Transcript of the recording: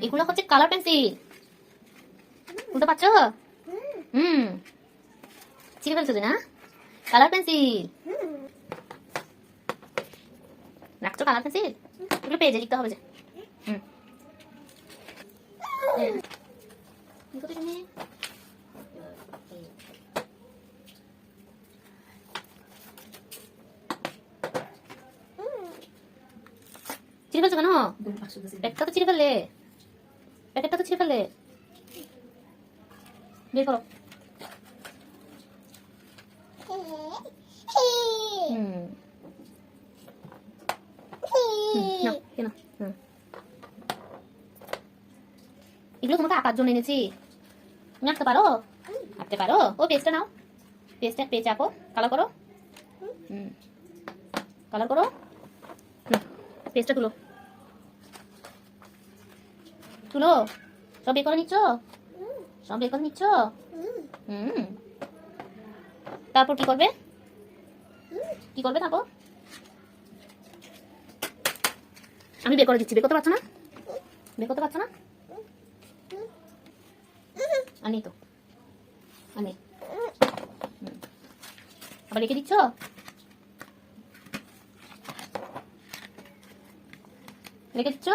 এগুলো হচ্ছে colour pencil, বুঝতে পারছো? ছিঁড়ে ফেলছো যে না? কালার পেন্সিল রাখছো, কালার পেন্সিল এগুলো পেজে লিখতে হবে যে। ছিঁড়ে ফেলছো কেন? প্যাকেটটা তো ছিঁড়ে ফেললে, প্যাকেটটা তো ছিঁড়ে ফেললে। বের করো। এগুলো তোমাকে আঁকার জন্য এনেছি, তুমি আঁকতে পারো? আঁকতে পারো? ও পেজটা নাও, পেজ আঁকো, কালার করো। কালার করো, পেজটা তুলো, তুলো। সব বের করে নিচ্ছ? সব বের করে নিচ্ছ? তারপর কি করবে? কি করবে তারপর? আমি বের করে দিচ্ছি। বের করতে পারছো না? বের করতে পারছো না? আনি তো, আনি। আবার রেখে দিচ্ছ? রেখে দিচ্ছ?